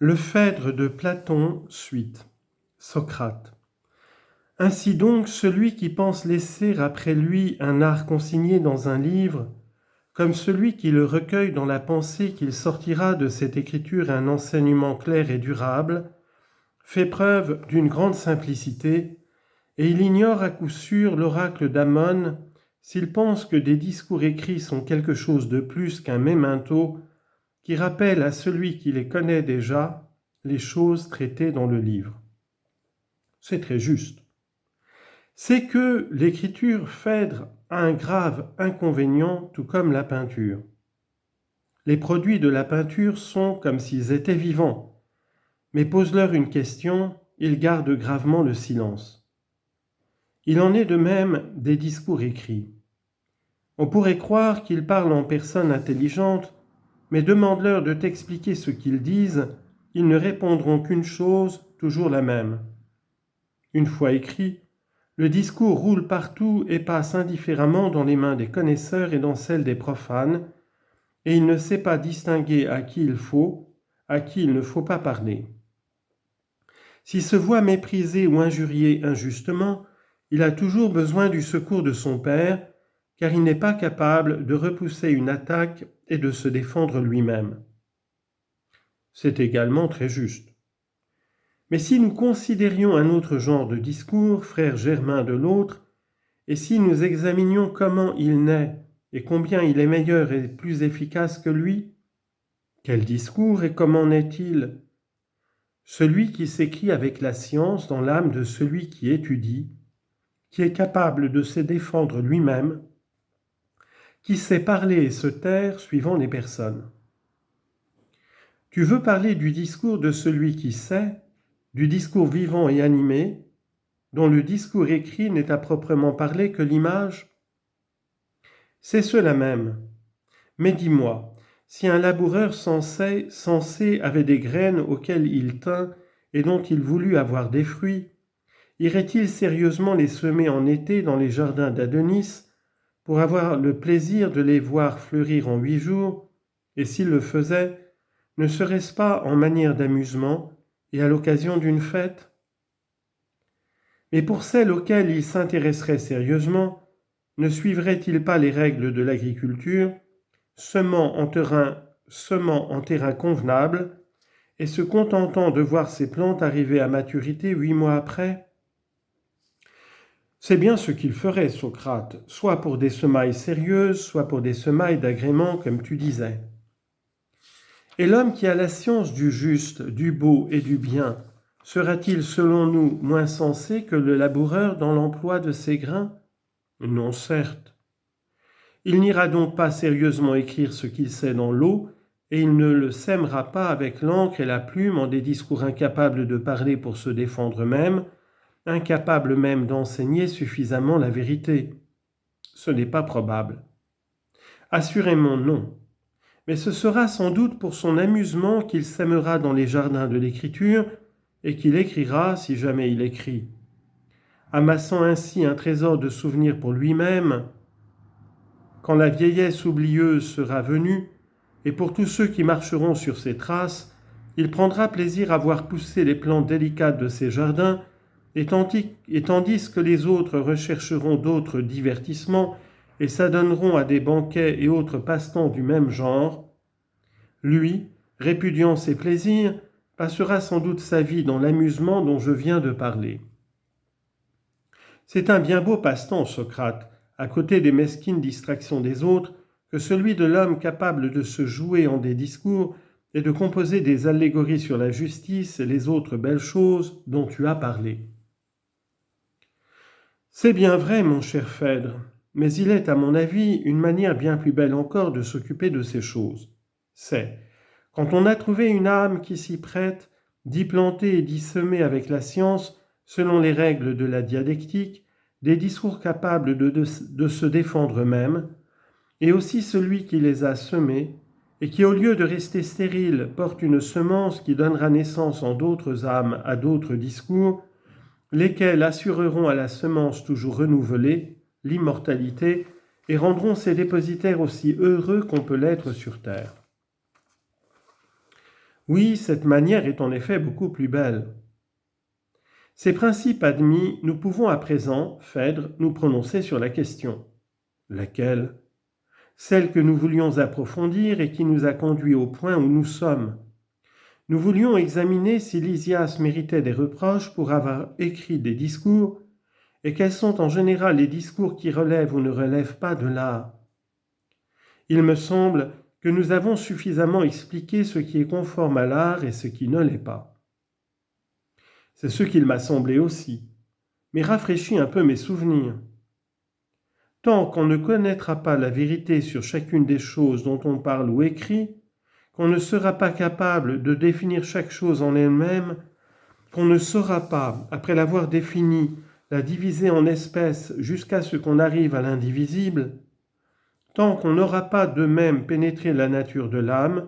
Le Phèdre de Platon, suite. Socrate. Ainsi donc, celui qui pense laisser après lui un art consigné dans un livre, comme celui qui le recueille dans la pensée qu'il sortira de cette écriture un enseignement clair et durable, fait preuve d'une grande simplicité, et il ignore à coup sûr l'oracle d'Amon s'il pense que des discours écrits sont quelque chose de plus qu'un memento qui rappelle à celui qui les connaît déjà les choses traitées dans le livre. C'est très juste. C'est que l'écriture Phèdre a un grave inconvénient, tout comme la peinture. Les produits de la peinture sont comme s'ils étaient vivants, mais pose-leur une question, ils gardent gravement le silence. Il en est de même des discours écrits. On pourrait croire qu'ils parlent en personne intelligente, mais demande-leur de t'expliquer ce qu'ils disent, ils ne répondront qu'une chose, toujours la même. Une fois écrit, le discours roule partout et passe indifféremment dans les mains des connaisseurs et dans celles des profanes, et il ne sait pas distinguer à qui il faut, à qui il ne faut pas parler. S'il se voit méprisé ou injurié injustement, il a toujours besoin du secours de son père, car il n'est pas capable de repousser une attaque et de se défendre lui-même. C'est également très juste. Mais si nous considérions un autre genre de discours, frère germain de l'autre, et si nous examinions comment il naît et combien il est meilleur et plus efficace que lui, quel discours et comment naît-il? Celui qui s'écrit avec la science dans l'âme de celui qui étudie, qui est capable de se défendre lui-même, qui sait parler et se taire suivant les personnes. Tu veux parler du discours de celui qui sait, du discours vivant et animé, dont le discours écrit n'est à proprement parler que l'image? C'est cela même. Mais dis-moi, si un laboureur sensé avait des graines auxquelles il tint et dont il voulut avoir des fruits, irait-il sérieusement les semer en été dans les jardins d'Adonis pour avoir le plaisir de les voir fleurir en 8 jours, et s'il le faisait, ne serait-ce pas en manière d'amusement et à l'occasion d'une fête? Mais pour celles auxquelles il s'intéresserait sérieusement, ne suivrait-il pas les règles de l'agriculture, semant en terrain convenable, et se contentant de voir ses plantes arriver à maturité 8 mois après? C'est bien ce qu'il ferait, Socrate, soit pour des semailles sérieuses, soit pour des semailles d'agrément, comme tu disais. Et l'homme qui a la science du juste, du beau et du bien, sera-t-il, selon nous, moins sensé que le laboureur dans l'emploi de ses grains? Non, certes. Il n'ira donc pas sérieusement écrire ce qu'il sait dans l'eau, et il ne le sèmera pas avec l'encre et la plume en des discours incapables de parler pour se défendre eux-mêmes, incapables même d'enseigner suffisamment la vérité. Ce n'est pas probable. Assurément non. Mais ce sera sans doute pour son amusement qu'il sèmera dans les jardins de l'écriture et qu'il écrira si jamais il écrit, amassant ainsi un trésor de souvenirs pour lui-même, quand la vieillesse oublieuse sera venue, et pour tous ceux qui marcheront sur ses traces, il prendra plaisir à voir pousser les plantes délicates de ses jardins, et tandis que les autres rechercheront d'autres divertissements et s'adonneront à des banquets et autres passe-temps du même genre, lui, répudiant ses plaisirs, passera sans doute sa vie dans l'amusement dont je viens de parler. C'est un bien beau passe-temps, Socrate, à côté des mesquines distractions des autres, que celui de l'homme capable de se jouer en des discours et de composer des allégories sur la justice et les autres belles choses dont tu as parlé. C'est bien vrai, mon cher Phèdre, mais il est, à mon avis, une manière bien plus belle encore de s'occuper de ces choses. C'est, quand on a trouvé une âme qui s'y prête, d'y planter et d'y semer avec la science, selon les règles de la dialectique, des discours capables de se défendre eux-mêmes, et aussi celui qui les a semés, et qui, au lieu de rester stérile, porte une semence qui donnera naissance en d'autres âmes à d'autres discours, lesquels assureront à la semence toujours renouvelée l'immortalité et rendront ses dépositaires aussi heureux qu'on peut l'être sur terre. Oui, cette manière est en effet beaucoup plus belle. Ces principes admis, nous pouvons à présent, Phèdre, nous prononcer sur la question. Laquelle? Celle que nous voulions approfondir et qui nous a conduits au point où nous sommes. Nous voulions examiner si Lysias méritait des reproches pour avoir écrit des discours, et quels sont en général les discours qui relèvent ou ne relèvent pas de l'art. Il me semble que nous avons suffisamment expliqué ce qui est conforme à l'art et ce qui ne l'est pas. C'est ce qu'il m'a semblé aussi, mais rafraîchis un peu mes souvenirs. Tant qu'on ne connaîtra pas la vérité sur chacune des choses dont on parle ou écrit, qu'on ne sera pas capable de définir chaque chose en elle-même, qu'on ne saura pas, après l'avoir définie, la diviser en espèces jusqu'à ce qu'on arrive à l'indivisible, tant qu'on n'aura pas de même pénétré la nature de l'âme,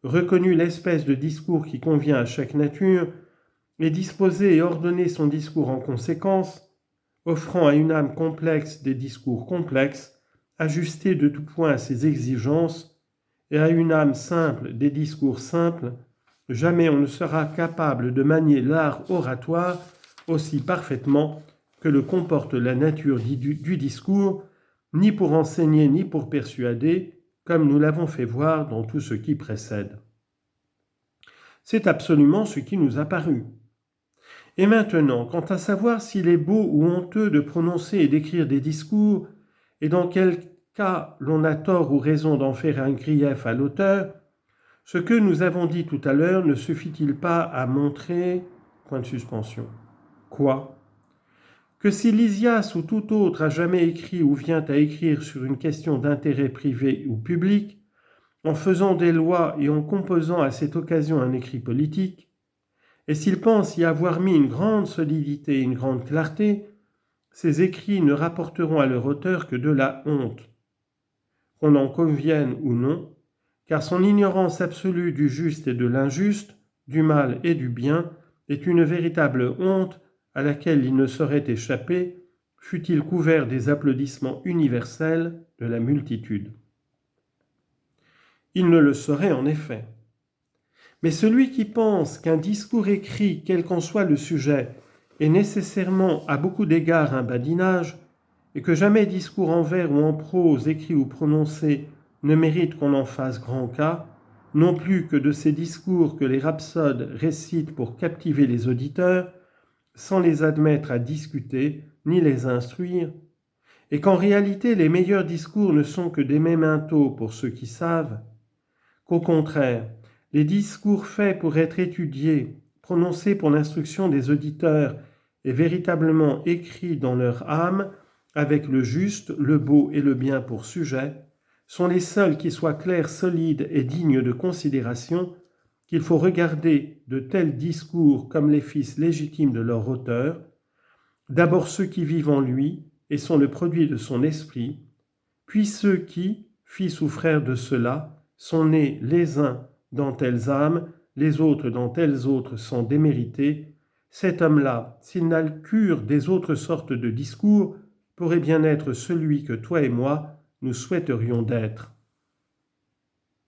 reconnu l'espèce de discours qui convient à chaque nature, et disposé et ordonné son discours en conséquence, offrant à une âme complexe des discours complexes, ajustés de tout point à ses exigences, et à une âme simple des discours simples, jamais on ne sera capable de manier l'art oratoire aussi parfaitement que le comporte la nature du discours, ni pour enseigner ni pour persuader, comme nous l'avons fait voir dans tout ce qui précède. C'est absolument ce qui nous a paru. Et maintenant, quant à savoir s'il est beau ou honteux de prononcer et d'écrire des discours, et dans quel cas l'on a tort ou raison d'en faire un grief à l'auteur, ce que nous avons dit tout à l'heure ne suffit-il pas à montrer... Point de suspension. Quoi? Que si Lysias ou tout autre a jamais écrit ou vient à écrire sur une question d'intérêt privé ou public, en faisant des lois et en composant à cette occasion un écrit politique, et s'il pense y avoir mis une grande solidité et une grande clarté, ces écrits ne rapporteront à leur auteur que de la honte. Qu'on en convienne ou non, car son ignorance absolue du juste et de l'injuste, du mal et du bien, est une véritable honte à laquelle il ne saurait échapper, fût-il couvert des applaudissements universels de la multitude. Il ne le saurait en effet. Mais celui qui pense qu'un discours écrit, quel qu'en soit le sujet, est nécessairement à beaucoup d'égards un badinage, et que jamais discours en vers ou en prose, écrit ou prononcé, ne mérite qu'on en fasse grand cas, non plus que de ces discours que les rhapsodes récitent pour captiver les auditeurs, sans les admettre à discuter, ni les instruire, et qu'en réalité les meilleurs discours ne sont que des mémentos pour ceux qui savent, qu'au contraire, les discours faits pour être étudiés, prononcés pour l'instruction des auditeurs et véritablement écrits dans leur âme, avec le juste, le beau et le bien pour sujet, sont les seuls qui soient clairs, solides et dignes de considération, qu'il faut regarder de tels discours comme les fils légitimes de leur auteur, d'abord ceux qui vivent en lui et sont le produit de son esprit, puis ceux qui, fils ou frères de ceux-là, sont nés les uns dans telles âmes, les autres dans telles autres sans démériter. Cet homme-là, s'il n'a le cure des autres sortes de discours, pourrait bien être celui que toi et moi nous souhaiterions d'être.